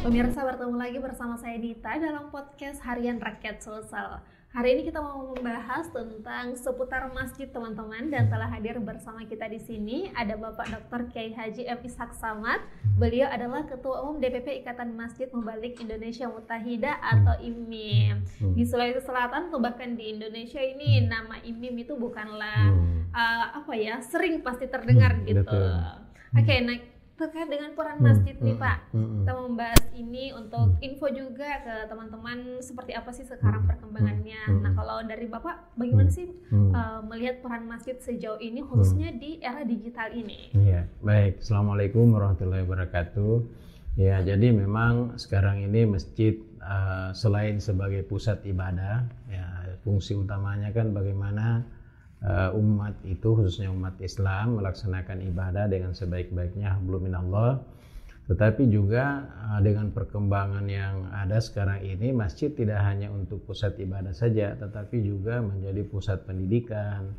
Pemirsa, bertemu lagi bersama saya Dita dalam podcast Harian Rakyat Sulsel. Hari ini kita mau membahas tentang seputar masjid, teman-teman, dan telah hadir bersama kita di sini ada Bapak Dr. Kiai Haji M. Ishak Samad. Beliau adalah Ketua Umum DPP Ikatan Masjid Mubalik Indonesia Muttahida atau IMIM. Di Sulawesi Selatan atau bahkan di Indonesia ini nama IMIM itu bukanlah sering pasti terdengar gitu. Oke, nah terkait dengan peran masjid nih Pak, kita membahas ini untuk info juga ke teman-teman seperti apa sih sekarang perkembangannya. Nah kalau dari Bapak bagaimana sih melihat peran masjid sejauh ini khususnya di era digital ini? Iya, baik. Assalamualaikum warahmatullahi wabarakatuh. Ya, jadi memang sekarang ini masjid selain sebagai pusat ibadah, ya fungsi utamanya kan bagaimana umat itu, khususnya umat Islam, melaksanakan ibadah dengan sebaik-baiknya hablum minallah. Tetapi juga dengan perkembangan yang ada sekarang ini, masjid tidak hanya untuk pusat ibadah saja, tetapi juga menjadi pusat pendidikan,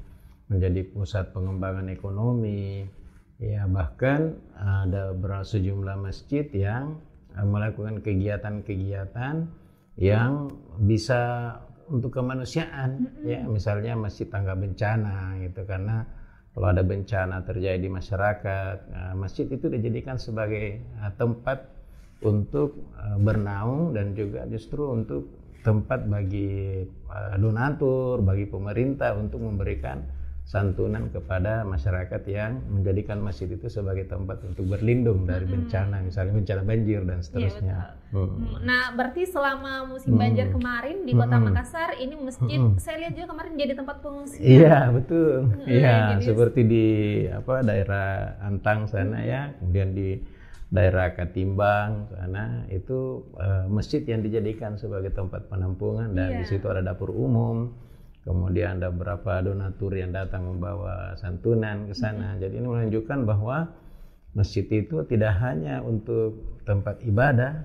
menjadi pusat pengembangan ekonomi. Ya, bahkan ada sejumlah masjid yang melakukan kegiatan-kegiatan yang bisa untuk kemanusiaan, ya misalnya masjid tangga bencana gitu, karena kalau ada bencana terjadi di masyarakat, masjid itu dijadikan sebagai tempat untuk bernaung dan juga justru untuk tempat bagi donatur, bagi pemerintah untuk memberikan santunan kepada masyarakat yang menjadikan masjid itu sebagai tempat untuk berlindung dari bencana, misalnya bencana banjir dan seterusnya. Nah, berarti selama musim banjir kemarin di Kota Makassar ini masjid, saya lihat juga kemarin jadi tempat pengungsian. Iya, betul. Iya, seperti di daerah Antang sana ya, kemudian di daerah Katimbang sana itu masjid yang dijadikan sebagai tempat penampungan, dan di situ ada dapur umum. Kemudian ada beberapa donatur yang datang membawa santunan ke sana. Jadi ini menunjukkan bahwa masjid itu tidak hanya untuk tempat ibadah,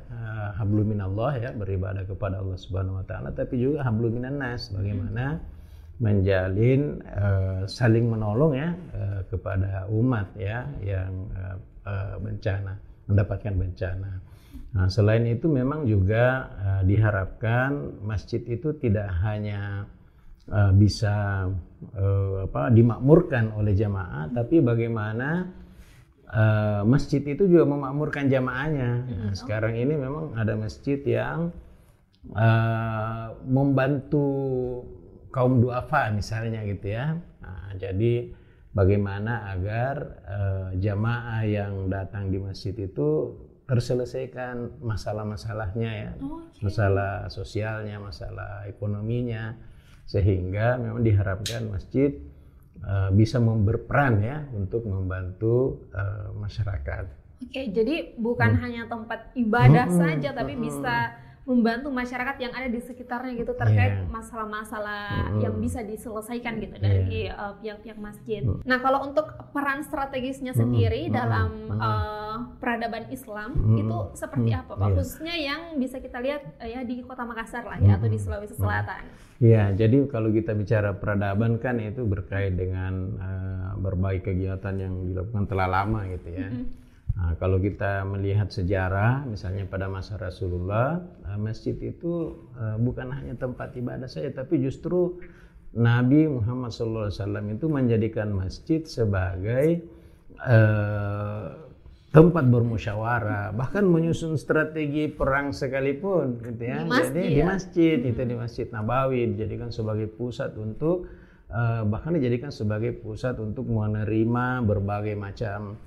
hablum minallah ya, beribadah kepada Allah Subhanahu wa taala, tapi juga hablum minan nas, bagaimana menjalin saling menolong ya kepada umat ya yang bencana, mendapatkan bencana. Nah, selain itu memang juga diharapkan masjid itu tidak hanya bisa dimakmurkan oleh jamaah, tapi bagaimana masjid itu juga memakmurkan jamaahnya. Nah, sekarang ini memang ada masjid yang membantu kaum duafa misalnya gitu ya. Nah, jadi bagaimana agar jamaah yang datang di masjid itu terselesaikan masalah-masalahnya ya, masalah sosialnya, masalah ekonominya, sehingga memang diharapkan masjid bisa berperan ya untuk membantu masyarakat. Oke, jadi bukan hanya tempat ibadah saja, tapi bisa membantu masyarakat yang ada di sekitarnya gitu terkait masalah-masalah yang bisa diselesaikan gitu dari pihak-pihak masjid. Nah, kalau untuk peran strategisnya sendiri dalam peradaban Islam itu seperti apa Pak? Khususnya yang bisa kita lihat ya di Kota Makassar lah ya, atau di Sulawesi Selatan. Ya, jadi kalau kita bicara peradaban kan itu berkait dengan berbagai kegiatan yang dilakukan telah lama gitu ya. Nah, kalau kita melihat sejarah, misalnya pada masa Rasulullah, masjid itu bukan hanya tempat ibadah saja, tapi justru Nabi Muhammad SAW itu menjadikan masjid sebagai tempat bermusyawarah, bahkan menyusun strategi perang sekalipun, gitu ya. Di masjid Nabawi dijadikan sebagai pusat untuk bahkan dijadikan sebagai pusat untuk menerima berbagai macam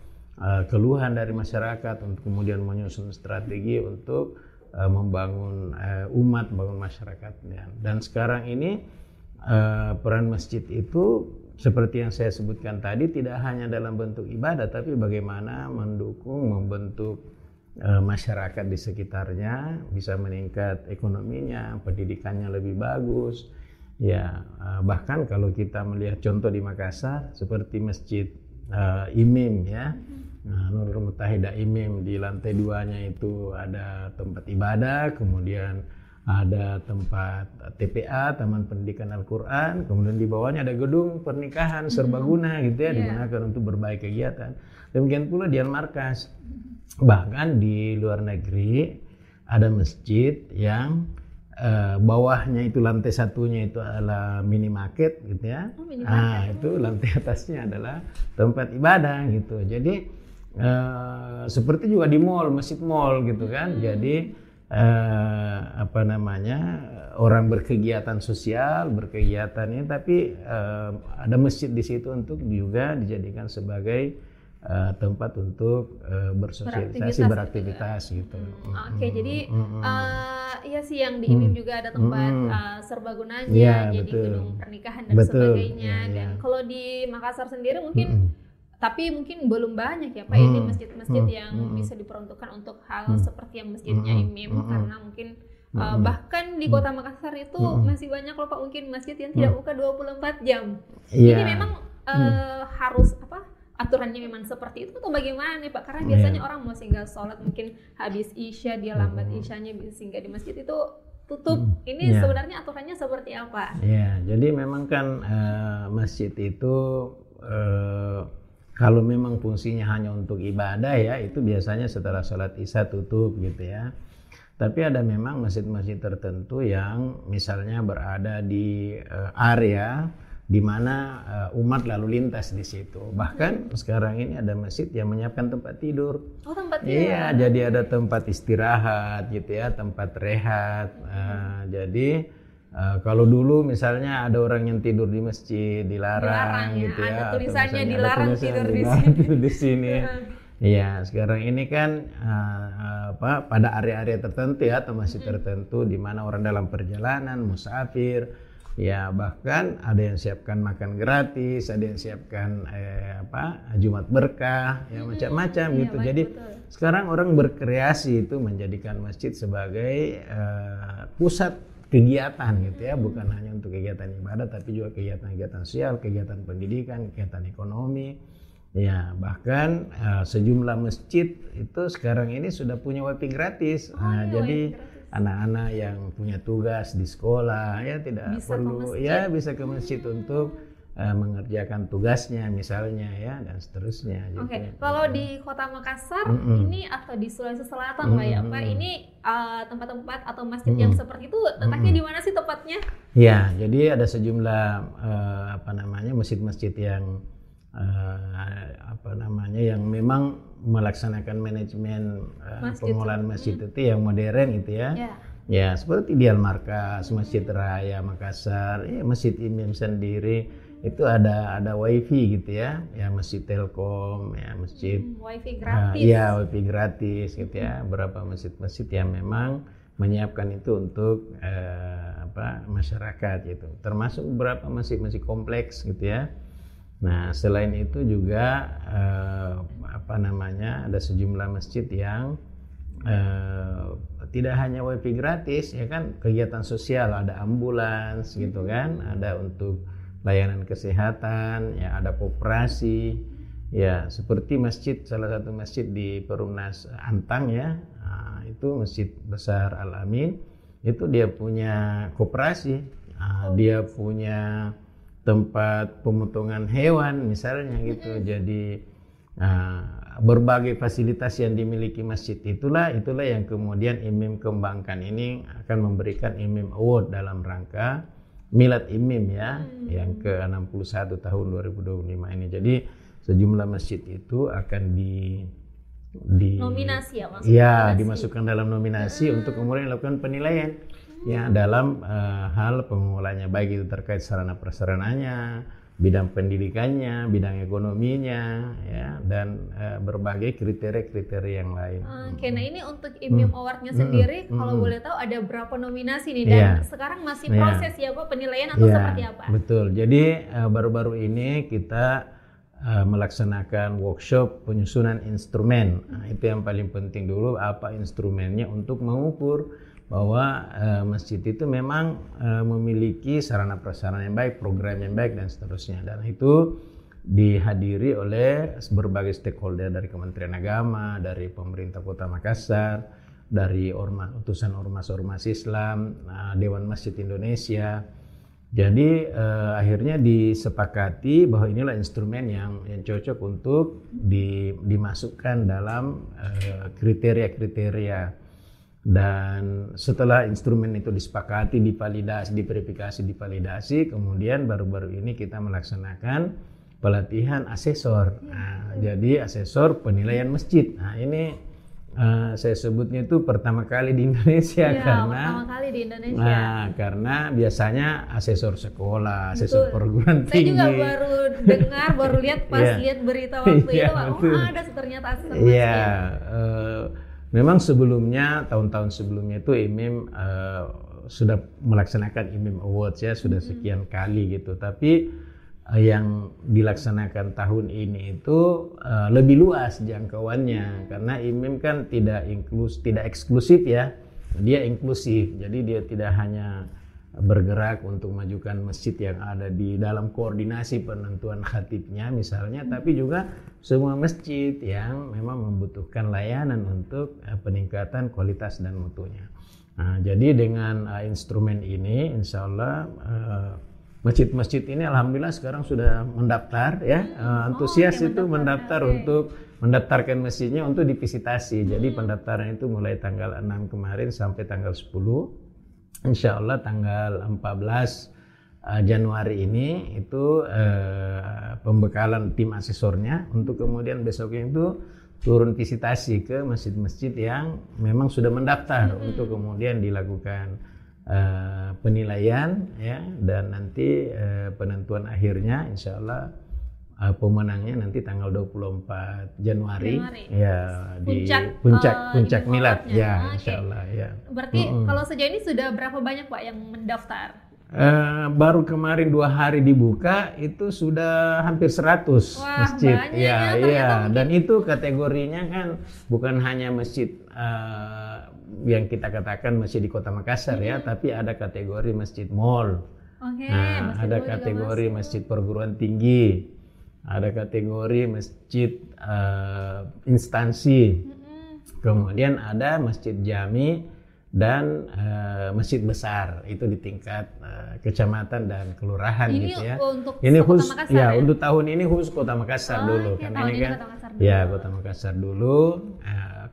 keluhan dari masyarakat, untuk kemudian menyusun strategi untuk membangun umat, membangun masyarakat. Dan sekarang ini peran masjid itu seperti yang saya sebutkan tadi, tidak hanya dalam bentuk ibadah, tapi bagaimana mendukung, membentuk masyarakat di sekitarnya bisa meningkat ekonominya, pendidikannya lebih bagus. Ya, bahkan kalau kita melihat contoh di Makassar seperti masjid IMIM ya, Nurul Muttahida IMIM, di lantai 2-nya itu ada tempat ibadah, kemudian ada tempat TPA, Taman Pendidikan Al-Quran, kemudian di bawahnya ada gedung pernikahan serbaguna gitu ya, digunakan untuk berbagai kegiatan. Demikian pula di Al-Markas. Bahkan di luar negeri ada masjid yang bawahnya itu lantai satunya itu adalah minimarket gitu ya. Itu lantai atasnya adalah tempat ibadah gitu. Jadi seperti juga di mall, masjid mall gitu kan. Jadi orang berkegiatan sosial, berkegiatan ini, tapi ada masjid di situ untuk juga dijadikan sebagai tempat untuk bersosialisasi, beraktivitas gitu. Oke, jadi iya sih yang di IMIM juga ada tempat serbaguna-nya, jadi gedung pernikahan dan sebagainya. Dan kalau di Makassar sendiri mungkin tapi mungkin belum banyak ya Pak ini masjid-masjid yang bisa diperuntukkan untuk hal seperti yang masjidnya IMIM, karena mungkin bahkan di Kota Makassar itu masih banyak loh Pak mungkin masjid yang tidak buka 24 jam. Ini memang harus aturannya memang seperti itu atau bagaimana nih Pak? Karena biasanya orang mau singgah sholat mungkin habis isya, dia lambat isyanya bisa singgah di masjid itu tutup. Ini sebenarnya aturannya seperti apa? Ya, jadi memang kan masjid itu kalau memang fungsinya hanya untuk ibadah ya, itu biasanya setelah sholat isya tutup gitu ya. Tapi ada memang masjid-masjid tertentu yang misalnya berada di area di mana umat lalu lintas di situ. Bahkan sekarang ini ada masjid yang menyiapkan tempat tidur. Oh, tempat tidur. Iya, jadi ada tempat istirahat gitu ya, tempat rehat. Jadi kalau dulu misalnya ada orang yang tidur di masjid dilarang gitu ya. Ada tulisannya dilarang tidur di sini. Iya, sekarang ini kan pada area-area tertentu ya, atau masjid tertentu di mana orang dalam perjalanan, musafir. Ya, bahkan ada yang siapkan makan gratis, ada yang siapkan Jumat berkah, ya macam-macam gitu. Jadi sekarang orang berkreasi itu menjadikan masjid sebagai pusat kegiatan gitu ya, bukan hanya untuk kegiatan ibadah tapi juga kegiatan-kegiatan sosial, kegiatan pendidikan, kegiatan ekonomi. Ya, bahkan sejumlah masjid itu sekarang ini sudah punya wifi gratis. Jadi anak-anak yang punya tugas di sekolah ya tidak perlu bisa ke masjid untuk mengerjakan tugasnya misalnya ya, dan seterusnya. Oke. Kalau di Kota Makassar ini atau di Sulawesi Selatan Pak ya Pak, ini tempat-tempat atau masjid yang seperti itu letaknya di mana sih tepatnya? Ya, jadi ada sejumlah masjid-masjid yang yang memang melaksanakan manajemen pengelolaan masjid itu yang modern gitu ya. Ya, seperti di Al-Markas, Masjid Raya Makassar, Masjid IMIM sendiri itu ada wifi gitu ya. Ya, Masjid Telkom, ya masjid wifi gratis. Wifi gratis gitu ya. Berapa masjid-masjid yang memang menyiapkan itu untuk masyarakat gitu. Termasuk beberapa masjid-masjid kompleks gitu ya. Nah, selain itu juga ada sejumlah masjid yang tidak hanya wifi gratis ya kan, kegiatan sosial, ada ambulans gitu kan, ada untuk layanan kesehatan ya, ada koperasi ya, seperti salah satu masjid di Perumnas Antang ya, itu Masjid Besar Al-Amin, itu dia punya koperasi, dia punya tempat pemotongan hewan misalnya gitu. Jadi berbagai fasilitas yang dimiliki masjid itulah yang kemudian IMIM kembangkan. Ini akan memberikan IMIM Award dalam rangka Milad IMIM ya, yang ke-61 tahun 2025 ini. Jadi sejumlah masjid itu akan nominasi ya, dimasukkan dalam nominasi untuk kemudian dilakukan penilaian ya dalam hal pengelolaannya, baik itu terkait sarana prasarananya, bidang pendidikannya, bidang ekonominya ya, dan berbagai kriteria yang lain. Oke, nah ini untuk IMIM Award-nya sendiri kalau boleh tahu ada berapa nominasi nih, dan sekarang masih proses ya Pak penilaian atau seperti apa? Betul. Jadi baru-baru ini kita melaksanakan workshop penyusunan instrumen. Nah, itu yang paling penting dulu, apa instrumennya untuk mengukur bahwa masjid itu memang memiliki sarana prasarana yang baik, program yang baik, dan seterusnya. Dan itu dihadiri oleh berbagai stakeholder dari Kementerian Agama, dari pemerintah Kota Makassar, dari utusan ormas-ormas Islam, Dewan Masjid Indonesia. Jadi akhirnya disepakati bahwa inilah instrumen yang cocok untuk dimasukkan dalam kriteria-kriteria Dan setelah instrumen itu disepakati, divalidasi, diverifikasi, divalidasi, kemudian baru-baru ini kita melaksanakan pelatihan asesor. Nah, jadi asesor penilaian masjid. Nah, ini saya sebutnya itu pertama kali di Indonesia pertama kali di Indonesia. Nah, karena biasanya asesor sekolah, asesor perguruan tinggi. Saya juga baru dengar, baru lihat pas lihat berita waktu itu, ada ternyata asesor masjid. Iya. Memang sebelumnya, tahun-tahun sebelumnya itu IMIM sudah melaksanakan IMIM Awards ya, sudah sekian kali gitu. Tapi yang dilaksanakan tahun ini itu lebih luas jangkauannya, karena IMIM kan tidak eksklusif ya, dia inklusif. Jadi dia tidak hanya bergerak untuk majukan masjid yang ada di dalam koordinasi penentuan khatibnya misalnya, tapi juga semua masjid yang memang membutuhkan layanan untuk peningkatan kualitas dan mutunya. Nah, jadi dengan instrumen ini insya Allah masjid-masjid ini alhamdulillah sekarang sudah mendaftar ya, antusias itu mendaftar untuk mendaftarkan masjidnya untuk divisitasi. Jadi pendaftaran itu mulai tanggal 6 kemarin sampai tanggal 10. Insya Allah tanggal 14 Januari ini itu pembekalan tim asesornya untuk kemudian besoknya itu turun visitasi ke masjid-masjid yang memang sudah mendaftar untuk kemudian dilakukan penilaian ya, dan nanti penentuan akhirnya insya Allah pemenangnya nanti tanggal 24 Januari ya, di puncak milad ya, insya Allah ya. Berarti kalau sejauh ini sudah berapa banyak Pak yang mendaftar? Baru kemarin 2 hari dibuka itu sudah hampir 100 masjid ya. Dan itu kategorinya kan bukan hanya masjid yang kita katakan masjid di Kota Makassar ya, tapi ada kategori masjid mall. Nah, ada kategori masjid perguruan tinggi, ada kategori masjid instansi, kemudian ada masjid jami dan masjid besar itu di tingkat kecamatan dan kelurahan ini gitu ya. Untuk ini khusus Kota Makassar, ya, untuk tahun ini khusus Kota Makassar dulu karena ini kan Kota Makassar dulu.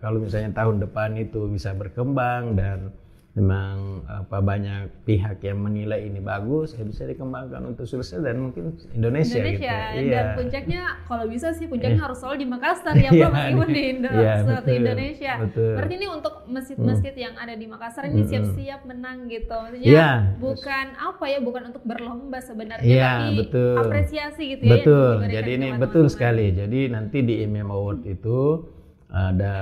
Kalau misalnya tahun depan itu bisa berkembang dan memang banyak pihak yang menilai ini bagus, ya bisa dikembangkan untuk Sulsel dan mungkin Indonesia gitu. Dan puncaknya kalau bisa sih puncaknya harus selalu di Makassar ya Pak, meskipun di Indonesia. Betul. Berarti ini untuk masjid-masjid yang ada di Makassar ini siap-siap menang gitu. Maksudnya bukan untuk berlomba sebenarnya, tapi apresiasi gitu ya. Betul. Jadi ini betul sekali. Jadi nanti di IMIM Award itu ada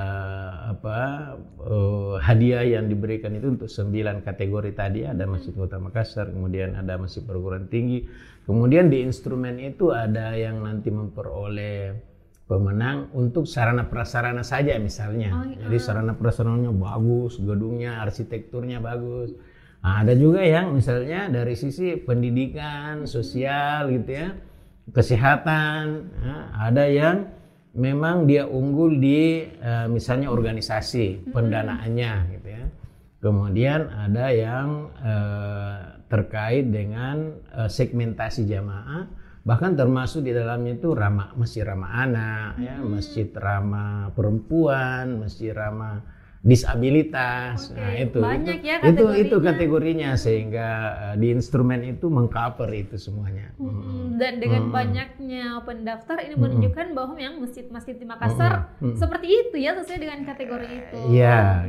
hadiah yang diberikan itu untuk 9 kategori tadi, ada Masjid Kota Makassar, kemudian ada Masjid Perguruan Tinggi, kemudian di instrumen itu ada yang nanti memperoleh pemenang untuk sarana prasarana saja misalnya. Jadi sarana prasarananya bagus, gedungnya, arsitekturnya bagus. Nah, ada juga yang misalnya dari sisi pendidikan, sosial gitu ya, kesehatan, ada yang memang dia unggul di misalnya organisasi pendanaannya gitu ya. Kemudian ada yang terkait dengan segmentasi jamaah, bahkan termasuk di dalamnya itu masjid ramah anak ya, masjid ramah perempuan, masjid ramah disabilitas. Nah, itu kategorinya, sehingga di instrumen itu mengcover itu semuanya. Dan dengan banyaknya pendaftar ini menunjukkan bahwa yang masjid-masjid di Makassar seperti itu ya, sesuai dengan kategori itu.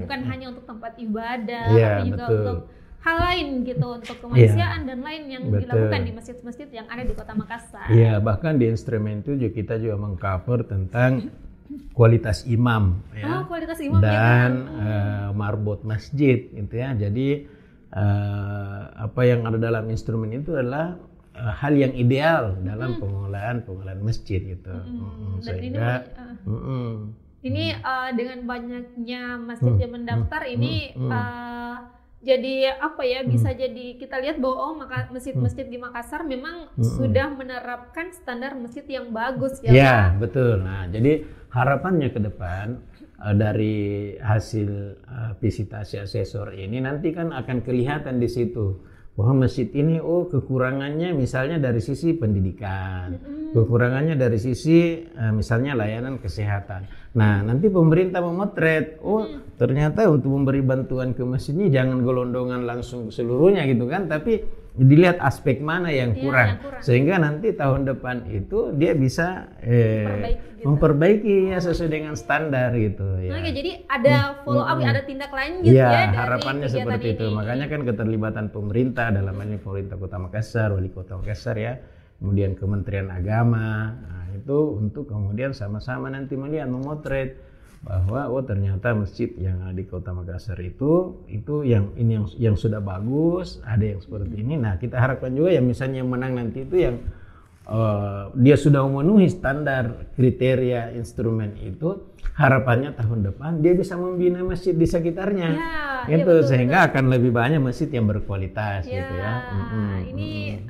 Bukan hanya untuk tempat ibadah, tapi juga untuk hal lain gitu, untuk kemanusiaan dan lain yang dilakukan di masjid-masjid yang ada di Kota Makassar. Iya, bahkan di instrumen itu kita juga mengcover tentang kualitas imam ya, kualitas imam dan marbot masjid gitu ya. Jadi apa yang ada dalam instrumen itu adalah hal yang ideal dalam pengelolaan masjid gitu. Sehingga ini dengan banyaknya masjid yang mendaftar ini jadi bisa jadi kita lihat bahwa masjid-masjid di Makassar memang sudah menerapkan standar masjid yang bagus ya. Iya, betul. Nah, jadi harapannya ke depan dari hasil visitasi asesor ini nanti kan akan kelihatan di situ bahwa masjid ini kekurangannya misalnya dari sisi pendidikan, kekurangannya dari sisi misalnya layanan kesehatan. Nah, nanti pemerintah memotret, ternyata untuk memberi bantuan ke masjid ini jangan gelondongan langsung seluruhnya gitu kan, tapi dilihat aspek mana yang kurang, sehingga nanti tahun depan itu dia bisa memperbaiki ya sesuai dengan standar gitu ya. Oke, jadi ada follow up, ada tindak lanjut ya dari harapannya seperti ini. itu. Makanya kan keterlibatan pemerintah dalam ini pemerintah Kota Makassar, Wali Kota Makassar ya, kemudian Kementerian Agama, nah, itu untuk kemudian sama-sama nanti melihat memotret bahwa ternyata masjid yang ada di Kota Makassar itu yang sudah bagus, ada yang seperti ini. Nah, kita harapkan juga yang misalnya yang menang nanti itu yang dia sudah memenuhi standar kriteria instrumen itu, harapannya tahun depan dia bisa membina masjid di sekitarnya, gitu betul, sehingga akan lebih banyak masjid yang berkualitas gitu ya. Ini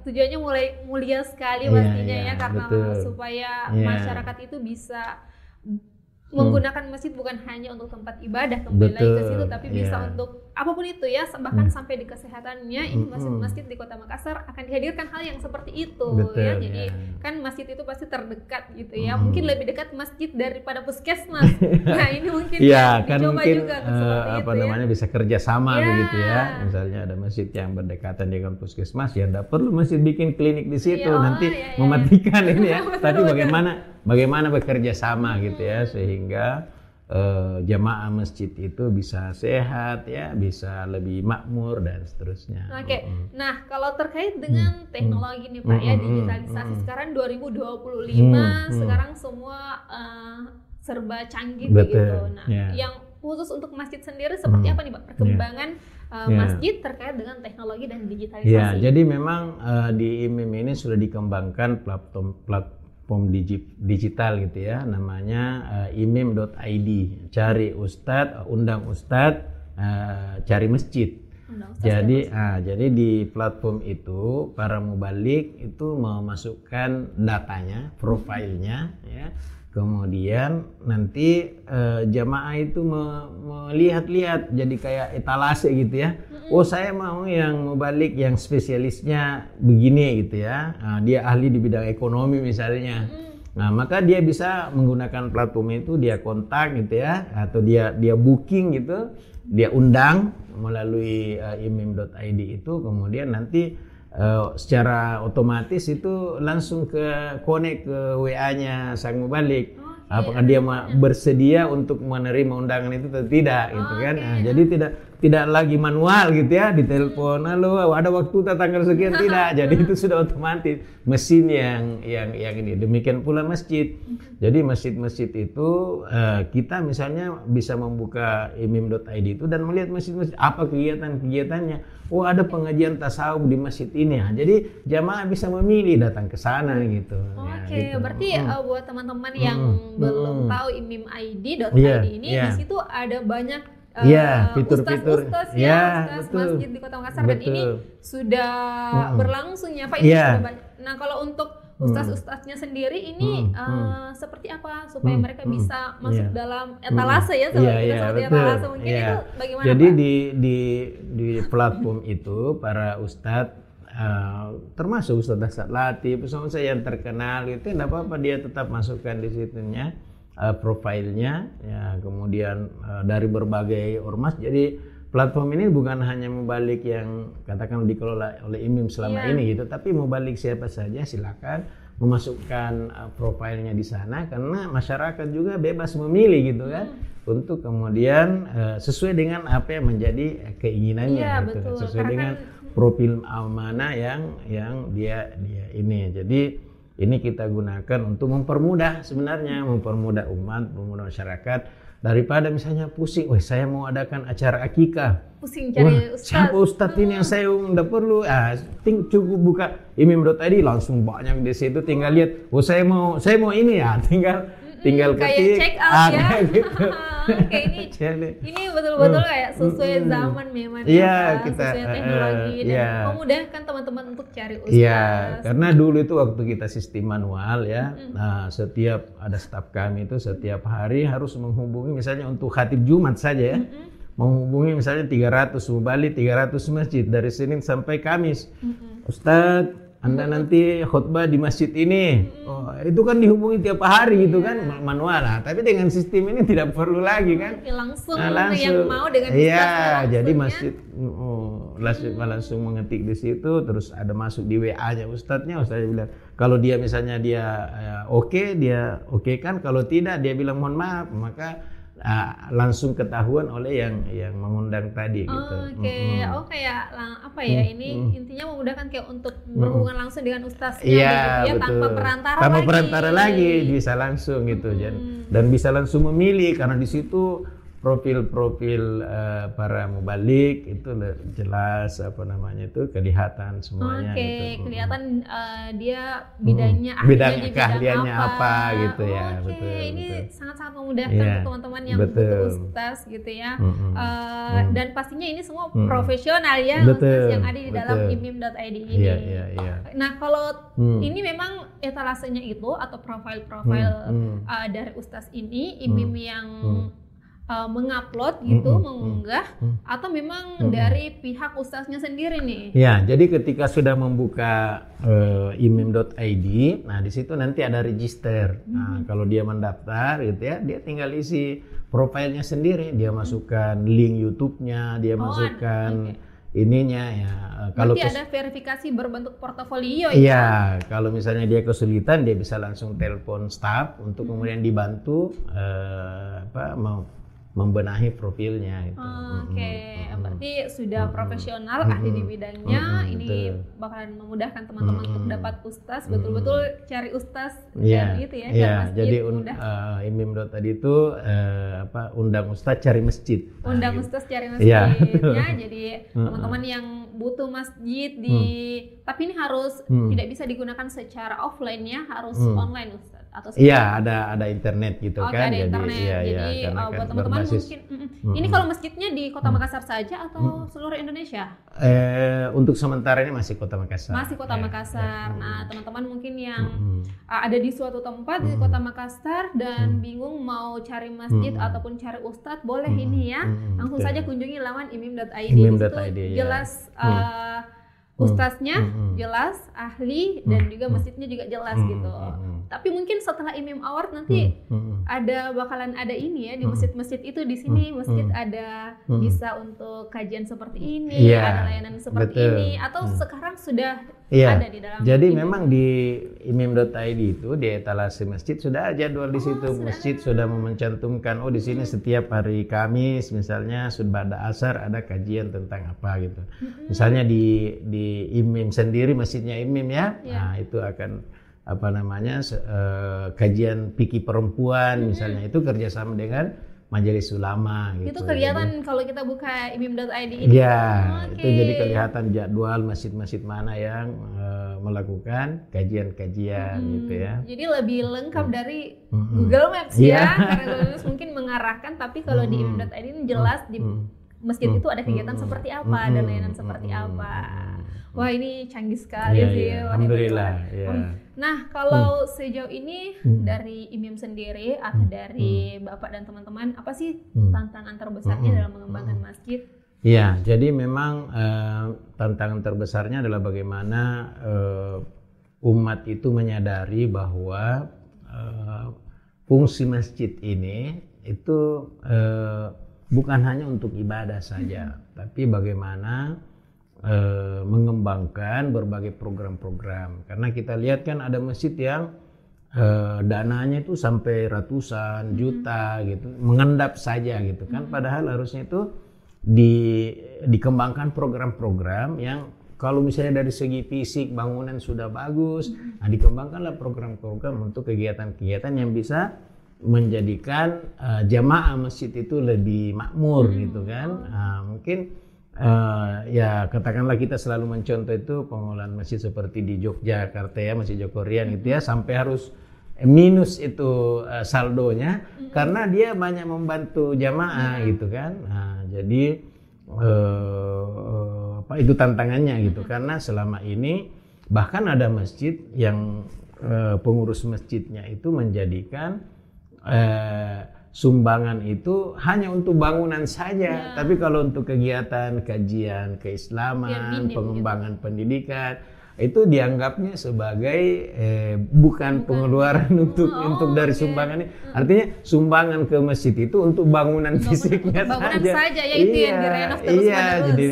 tujuannya mulai mulia sekali pastinya ya, karena supaya masyarakat itu bisa menggunakan masjid bukan hanya untuk tempat ibadah kembali lagi ke situ, tapi bisa untuk apapun itu ya, bahkan sampai di kesehatannya. Ini masjid-masjid di Kota Makassar akan dihadirkan hal yang seperti itu ya. Jadi kan masjid itu pasti terdekat gitu ya, mungkin lebih dekat masjid daripada puskesmas. Nah, ini mungkin kan dicoba mungkin juga bisa kerjasama begitu ya. Misalnya ada masjid yang berdekatan dengan puskesmas, ya tidak perlu masjid bikin klinik di situ, nanti mematikan ini ya. Tapi bagaimana bekerja sama gitu ya, sehingga jamaah masjid itu bisa sehat ya, bisa lebih makmur dan seterusnya. Oke. Nah, kalau terkait dengan teknologi nih Pak ya, digitalisasi sekarang 2025, sekarang semua serba canggih begitu. Nah, yang khusus untuk masjid sendiri seperti apa nih Pak perkembangan masjid terkait dengan teknologi dan digitalisasi? Ya, jadi memang di IMIM ini sudah dikembangkan platform digital gitu ya, namanya imim.id. Cari ustadz, undang ustadz, cari masjid. Jadi di platform itu para mubalik itu memasukkan datanya, profilnya ya. Kemudian nanti jamaah itu melihat-lihat, jadi kayak etalase gitu ya. Saya mau yang mubalik yang spesialisnya begini gitu ya. Dia ahli di bidang ekonomi misalnya. Nah, maka dia bisa menggunakan platform itu, dia kontak gitu ya, atau dia booking gitu, dia undang melalui imim.id itu, kemudian nanti secara otomatis itu langsung connect ke WA-nya sang mubalik. Apakah dia bersedia untuk menerima undangan itu atau tidak gitu kan. Nah, jadi tidak lagi manual gitu ya, ditelepon, halo ada waktu tanggal sekian, tidak. Jadi itu sudah otomatis mesin yang ini. Demikian pula masjid. Jadi masjid-masjid itu kita misalnya bisa membuka imim.id itu dan melihat masjid-masjid apa kegiatan-kegiatannya. Ada pengajian tasawuf di masjid ini. Jadi jamaah bisa memilih datang ke sana gitu. Gitu. Berarti buat teman-teman yang belum tahu imim.id ini, di situ ada banyak fitur-fitur ustaz masjid di Kota Makassar, dan ini sudah berlangsung ya Pak. Nah, kalau untuk ustaz-ustaznya sendiri ini seperti apa supaya mereka bisa masuk dalam etalase ya, seperti etalase mungkin itu bagaimana Jadi Pak? di platform itu para ustadz termasuk Ustadz Latif, saya yang terkenal itu, tidak apa-apa dia tetap masukkan di situnya profilnya ya, kemudian dari berbagai ormas. Jadi platform ini bukan hanya mubalik yang katakan dikelola oleh IMIM selama ini gitu, tapi mubalik siapa saja silakan memasukkan profilnya di sana, karena masyarakat juga bebas memilih gitu kan, untuk kemudian sesuai dengan apa yang menjadi keinginannya gitu. Sesuai dengan profil mana yang dia ini. Jadi ini kita gunakan untuk mempermudah sebenarnya, mempermudah umat, mempermudah masyarakat, daripada misalnya pusing, saya mau adakan acara akikah, pusing cari ustaz. Siapa ustadz ini yang saya udah perlu, cukup buka imim.id langsung banyak di situ, tinggal lihat, saya mau ini ya, tinggal ketik, check out ya. Gitu. ini betul-betul kayak sesuai zaman memang, sesuai teknologi dan memudahkan teman-teman untuk cari ustaz. Iya, karena dulu itu waktu kita sistem manual ya, setiap ada staf kami itu setiap hari harus menghubungi, misalnya untuk khatib Jumat saja ya, menghubungi misalnya 300 mubalik 300 masjid dari Senin sampai Kamis. Ustadz, Anda nanti khutbah di masjid ini. Oh, itu kan dihubungi tiap hari gitu kan, manual lah. Tapi dengan sistem ini tidak perlu lagi kan. Langsung yang mau dengan ustaz. Iya, jadi masjid langsung mengetik di situ, terus ada masuk di WA-nya ustadznya bilang kalau dia misalnya dia oke, dia oke kan, kalau tidak dia bilang mohon maaf, maka langsung ketahuan oleh yang mengundang tadi gitu. Oh kayak apa ya, ini intinya memudahkan kayak untuk berhubungan langsung dengan ustaznya gitu ya, tanpa perantara lagi bisa langsung gitu dan bisa langsung memilih karena di situ profil-profil para mubalik itu jelas itu kelihatan semuanya gitu. Kelihatan dia bidangnya keahliannya apa gitu ya. Betul. Ini sangat-sangat memudahkan untuk teman-teman yang butuh ustaz gitu ya. Dan pastinya ini semua profesional ya, ustaz yang ada di dalam imim.id ini. Nah, kalau ini memang etalasenya itu atau profil-profil dari ustaz ini, imim yang mengupload gitu, mengunggah, atau memang dari pihak ustaznya sendiri nih? Ya, jadi ketika sudah membuka imim.id, nah di situ nanti ada register. Nah, kalau dia mendaftar gitu ya, dia tinggal isi profilnya sendiri, dia masukkan link YouTube-nya, dia masukkan ininya ya. Kalau ada verifikasi berbentuk portofolio ya? Iya, kalau misalnya dia kesulitan, dia bisa langsung telepon staff untuk kemudian dibantu membenahi profilnya itu. Berarti sudah profesional, ahli di bidangnya. Ini bakalan memudahkan teman-teman untuk dapat ustaz, betul-betul cari ustaz dan itu ya. Iya, jadi imim tadi itu undang ustaz cari masjid. Undang ustaz cari masjidnya. Jadi teman-teman yang butuh masjid tapi ini harus tidak bisa digunakan secara offline ya, harus online ustaz. Iya, ada internet gitu kan. Ada internet. Jadi buat teman-teman mungkin ini kalau masjidnya di Kota Makassar saja atau seluruh Indonesia? Untuk sementara ini masih Kota Makassar. Masih Kota Makassar. Nah, teman-teman mungkin yang ada di suatu tempat di Kota Makassar dan bingung mau cari masjid ataupun cari ustadz, boleh ini ya. Langsung saja kunjungi laman imim.id. Di situ jelas ustaznya jelas, ahli, dan juga masjidnya juga jelas gitu. Tapi mungkin setelah Imim Award nanti bakalan ada ini ya di masjid-masjid itu, di sini masjid ada bisa untuk kajian seperti ini, ada layanan seperti ini, atau sekarang sudah ada di dalam. Jadi memang di imim.id itu di etalase masjid sudah ada jadwal di situ. Masjid sudah mencantumkan di sini setiap hari Kamis misalnya ba'da asar ada kajian tentang apa gitu. Misalnya di imim sendiri, masjidnya imim ya. Nah, itu akan kajian fikih perempuan misalnya, itu kerjasama dengan majelis ulama gitu. Itu kelihatan kalau kita buka imim.id ini. Iya, itu jadi kelihatan jadwal masjid-masjid mana yang melakukan kajian-kajian gitu ya. Jadi lebih lengkap dari Google Maps ya. Karena Google Maps mungkin mengarahkan, tapi kalau di imim.id ini jelas di masjid itu ada kegiatan seperti apa, ada layanan seperti apa. Wah, ini canggih sekali sih. Alhamdulillah. Nah, kalau sejauh ini dari Imim sendiri atau dari Bapak dan teman-teman, apa sih tantangan terbesarnya dalam mengembangkan masjid? Iya, jadi memang tantangan terbesarnya adalah bagaimana umat itu menyadari bahwa fungsi masjid ini itu bukan hanya untuk ibadah saja, tapi bagaimana mengembangkan berbagai program-program. Karena kita lihat kan ada masjid yang dananya itu sampai ratusan juta gitu, mengendap saja gitu kan. Padahal harusnya itu dikembangkan program-program yang kalau misalnya dari segi fisik bangunan sudah bagus, nah dikembangkanlah program-program untuk kegiatan-kegiatan yang bisa menjadikan jamaah masjid itu lebih makmur gitu kan. Nah, mungkin ya katakanlah kita selalu mencontoh itu pengelolaan masjid seperti di Yogyakarta ya, Masjid Jokorian gitu ya, sampai harus minus itu saldonya karena dia banyak membantu jamaah gitu kan. Nah, jadi itu tantangannya gitu, karena selama ini bahkan ada masjid yang pengurus masjidnya itu menjadikan sumbangan itu hanya untuk bangunan saja, tapi kalau untuk kegiatan kajian keislaman, pengembangan pendidikan itu dianggapnya sebagai bukan pengeluaran untuk dari sumbangan ini. Artinya sumbangan ke masjid itu untuk bangunan fisiknya saja. Ya itu yang direnov terus-menerus. Jadi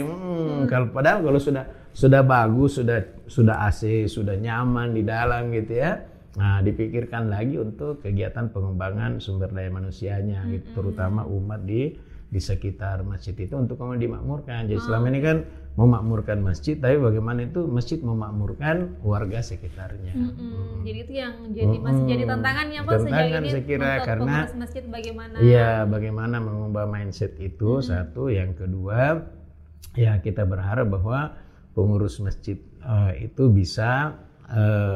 kalau padahal kalau sudah bagus, sudah AC, sudah nyaman di dalam gitu ya. Nah, dipikirkan lagi untuk kegiatan pengembangan sumber daya manusianya gitu, terutama umat di sekitar masjid itu untuk kemudian dimakmurkan. Jadi selama ini kan memakmurkan masjid, tapi bagaimana itu masjid memakmurkan warga sekitarnya. Jadi itu yang masih jadi tantangannya Pak sejauh ini saya kira, untuk karena pengurus masjid bagaimana? Iya, bagaimana mengubah mindset itu satu, yang kedua ya kita berharap bahwa pengurus masjid itu bisa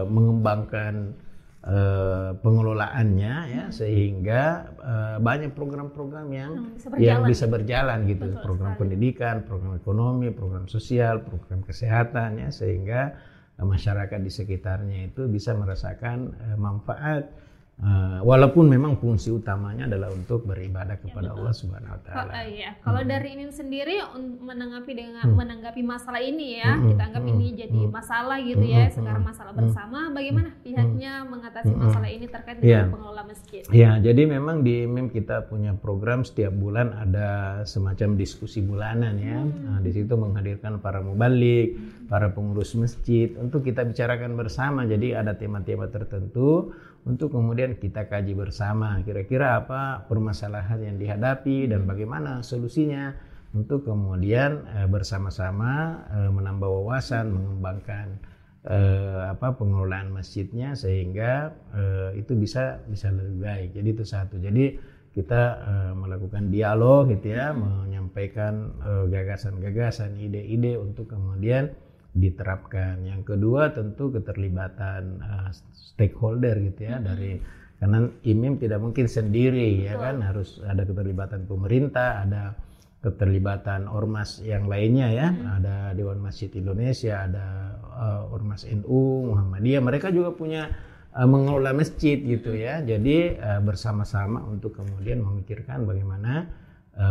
mengembangkan pengelolaannya ya, sehingga banyak program-program yang bisa berjalan gitu. Betul program sekali. Pendidikan, program ekonomi, program sosial, program kesehatan ya, sehingga masyarakat di sekitarnya itu bisa merasakan manfaat, walaupun memang fungsi utamanya adalah untuk beribadah kepada Allah Subhanahu wa taala. Kalau dari ini sendiri menanggapi masalah ini ya, kita anggap ini jadi masalah gitu ya, sekarang masalah bersama, bagaimana pihaknya mengatasi masalah ini terkait dengan pengelola masjid? Ya, jadi memang di IMIM kita punya program setiap bulan ada semacam diskusi bulanan ya. Nah, di situ menghadirkan para mubalik, para pengurus masjid untuk kita bicarakan bersama. Jadi ada tema-tema tertentu untuk kemudian kita kaji bersama kira-kira apa permasalahan yang dihadapi dan bagaimana solusinya, untuk kemudian bersama-sama menambah wawasan, mengembangkan pengelolaan masjidnya sehingga itu bisa lebih baik. Jadi itu satu. Jadi kita melakukan dialog gitu ya, menyampaikan gagasan-gagasan, ide-ide untuk kemudian diterapkan. Yang kedua tentu keterlibatan stakeholder gitu ya, karena IMIM tidak mungkin sendiri ya kan, harus ada keterlibatan pemerintah, ada keterlibatan ormas yang lainnya ya, ada Dewan Masjid Indonesia, ada ormas NU, Muhammadiyah, mereka juga punya mengelola masjid gitu ya. Jadi bersama-sama untuk kemudian memikirkan bagaimana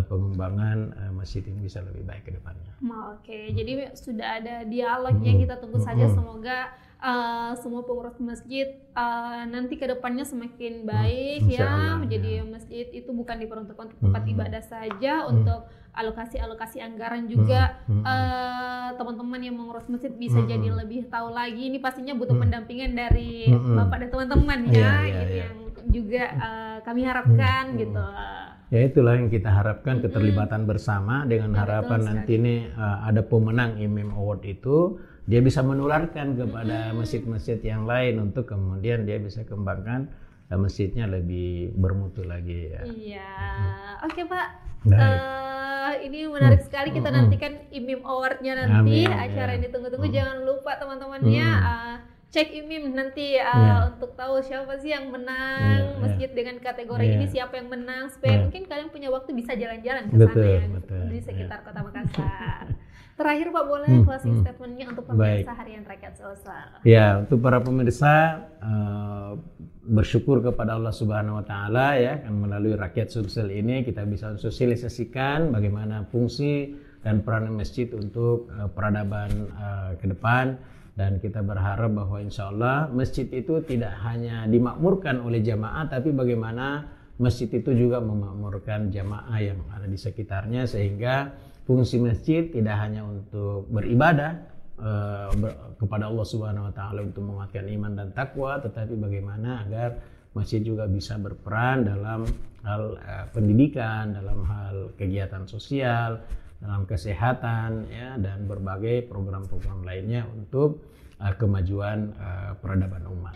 pengembangan masjid ini bisa lebih baik ke depannya. Oke, jadi sudah ada dialognya, kita tunggu saja, semoga semua pengurus masjid nanti ke depannya semakin baik ya. Jadi masjid itu bukan diperuntukkan untuk tempat ibadah saja, untuk alokasi anggaran juga. Teman-teman yang mengurus masjid bisa jadi lebih tahu lagi. Ini pastinya butuh pendampingan dari Bapak dan teman-teman ya, yang juga kami harapkan gitu. Ya itulah yang kita harapkan, keterlibatan bersama dengan harapan nanti ini ada pemenang IMIM Award itu dia bisa menularkan kepada masjid-masjid yang lain untuk kemudian dia bisa kembangkan masjidnya lebih bermutu lagi ya. Iya, oke Pak. Ini menarik sekali, kita nantikan IMIM Award-nya nanti. Acara yang ditunggu-tunggu, jangan lupa teman-temannya cek IMIM nanti untuk tahu siapa sih yang menang masjid dengan kategori ini, siapa yang menang, supaya mungkin kalian punya waktu bisa jalan-jalan ke sana di sekitar Kota Makassar. Terakhir Pak, boleh closing statement-nya untuk pemirsa Harian Rakyat Sulsel? Ya, untuk para pemirsa, bersyukur kepada Allah Subhanahu wa taala ya, kan melalui Rakyat Sulsel ini kita bisa sosialisasikan bagaimana fungsi dan peran masjid untuk peradaban ke depan. Dan kita berharap bahwa insya Allah masjid itu tidak hanya dimakmurkan oleh jamaah, tapi bagaimana masjid itu juga memakmurkan jamaah yang ada di sekitarnya, sehingga fungsi masjid tidak hanya untuk beribadah kepada Allah Subhanahu wa taala untuk menguatkan iman dan takwa, tetapi bagaimana agar masjid juga bisa berperan dalam hal pendidikan, dalam hal kegiatan sosial, dalam kesehatan ya, dan berbagai program-program lainnya untuk kemajuan peradaban umat.